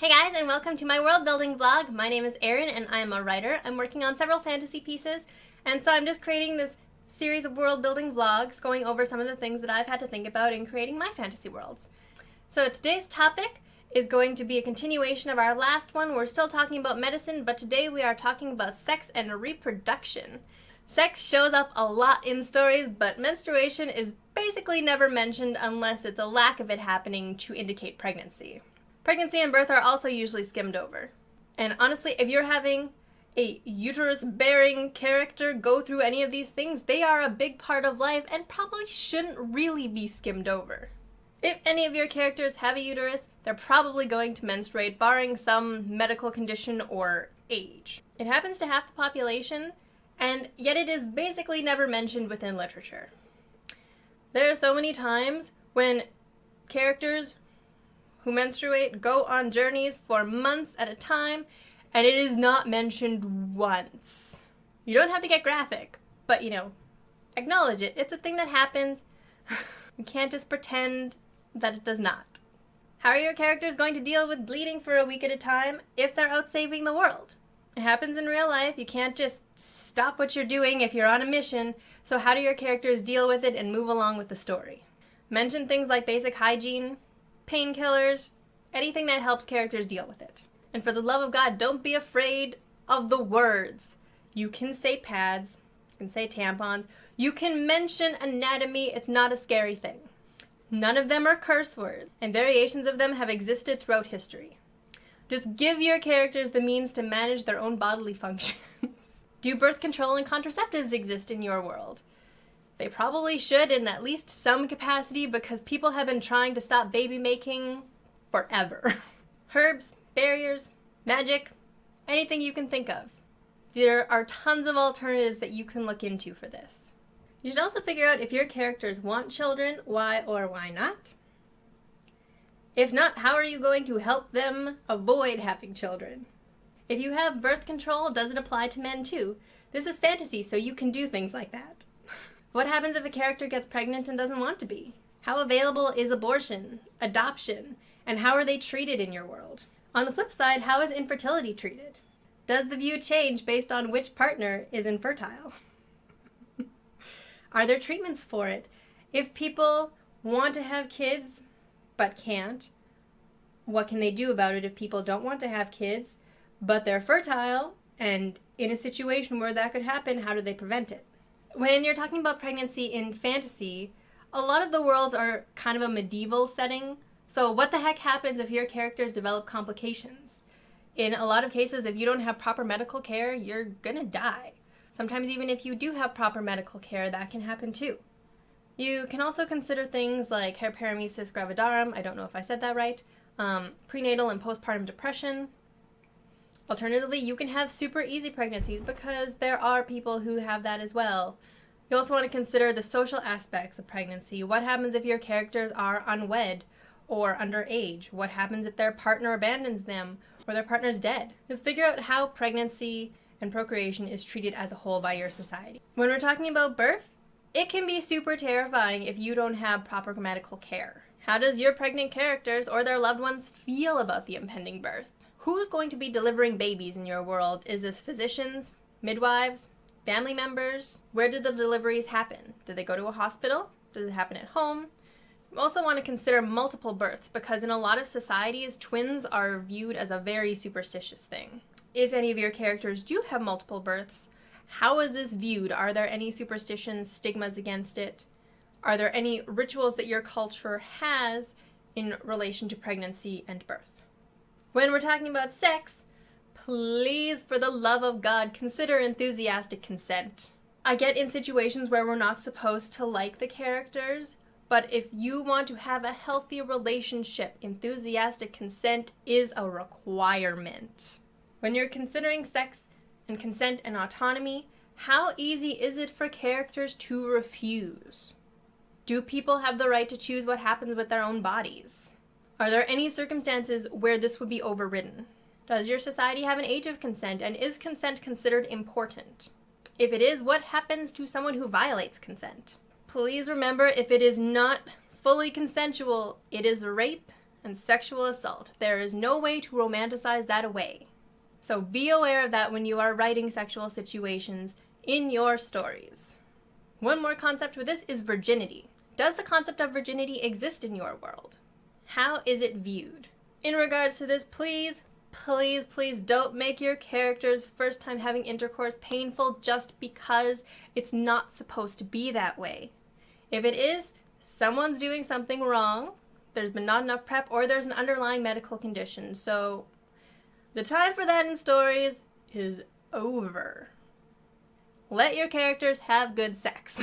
Hey guys, and welcome to my world building vlog. My name is Erin and I am a writer. I'm working on several fantasy pieces, and so I'm just creating this series of world building vlogs going over some of the things that I've had to think about in creating my fantasy worlds. So today's topic is going to be a continuation of our last one. We're still talking about medicine, but today we are talking about sex and reproduction. Sex shows up a lot in stories, but menstruation is basically never mentioned unless it's a lack of it happening to indicate pregnancy. Pregnancy and birth are also usually skimmed over. And honestly, if you're having a uterus-bearing character go through any of these things, they are a big part of life and probably shouldn't really be skimmed over. If any of your characters have a uterus, they're probably going to menstruate, barring some medical condition or age. It happens to half the population, and yet it is basically never mentioned within literature. There are so many times when characters who menstruate go on journeys for months at a time, and it is not mentioned once. You don't have to get graphic, but acknowledge it. It's a thing that happens. You can't just pretend that it does not. How are your characters going to deal with bleeding for a week at a time if they're out saving the world? It happens in real life. You can't just stop what you're doing if you're on a mission, so how do your characters deal with it and move along with the story? Mention things like basic hygiene, painkillers, anything that helps characters deal with it. And for the love of God, don't be afraid of the words. You can say pads, you can say tampons, you can mention anatomy, it's not a scary thing. None of them are curse words, and variations of them have existed throughout history. Just give your characters the means to manage their own bodily functions. Do birth control and contraceptives exist in your world? They probably should in at least some capacity because people have been trying to stop baby making forever. Herbs, barriers, magic, anything you can think of. There are tons of alternatives that you can look into for this. You should also figure out if your characters want children, why or why not. If not, how are you going to help them avoid having children? If you have birth control, does it apply to men too? This is fantasy, so you can do things like that. What happens if a character gets pregnant and doesn't want to be? How available is abortion, adoption, and how are they treated in your world? On the flip side, how is infertility treated? Does the view change based on which partner is infertile? Are there treatments for it? If people want to have kids but can't, what can they do about it if people don't want to have kids but they're fertile and in a situation where that could happen, how do they prevent it? When you're talking about pregnancy in fantasy, a lot of the worlds are kind of a medieval setting, so what the heck happens if your characters develop complications? In a lot of cases, if you don't have proper medical care, you're gonna die. Sometimes even if you do have proper medical care, that can happen too. You can also consider things like hyperemesis gravidarum, I don't know if I said that right, prenatal and postpartum depression. Alternatively, you can have super easy pregnancies because there are people who have that as well. You also want to consider the social aspects of pregnancy. What happens if your characters are unwed or underage? What happens if their partner abandons them or their partner's dead? Just figure out how pregnancy and procreation is treated as a whole by your society. When we're talking about birth, it can be super terrifying if you don't have proper medical care. How does your pregnant characters or their loved ones feel about the impending birth? Who's going to be delivering babies in your world? Is this physicians, midwives, family members? Where do the deliveries happen? Do they go to a hospital? Does it happen at home? You also want to consider multiple births because in a lot of societies, twins are viewed as a very superstitious thing. If any of your characters do have multiple births, how is this viewed? Are there any superstitions, stigmas against it? Are there any rituals that your culture has in relation to pregnancy and birth? When we're talking about sex, please, for the love of God, consider enthusiastic consent. I get in situations where we're not supposed to like the characters, but if you want to have a healthy relationship, enthusiastic consent is a requirement. When you're considering sex and consent and autonomy, how easy is it for characters to refuse? Do people have the right to choose what happens with their own bodies? Are there any circumstances where this would be overridden? Does your society have an age of consent, and is consent considered important? If it is, what happens to someone who violates consent? Please remember, if it is not fully consensual, it is rape, and sexual assault. There is no way to romanticize that away. So be aware of that when you are writing sexual situations in your stories. One more concept with this is virginity. Does the concept of virginity exist in your world? How is it viewed? In regards to this, please don't make your character's first time having intercourse painful just because it's not supposed to be that way. If it is, someone's doing something wrong, there's been not enough prep, or there's an underlying medical condition. So the time for that in stories is over. Let your characters have good sex.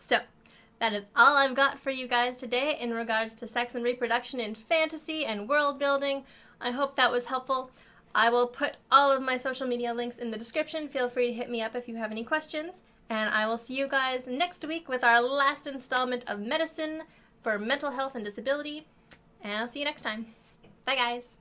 So, that is all I've got for you guys today in regards to sex and reproduction in fantasy and world building. I hope that was helpful. I will put all of my social media links in the description. Feel free to hit me up if you have any questions. And I will see you guys next week with our last installment of medicine for mental health and disability. And I'll see you next time. Bye, guys.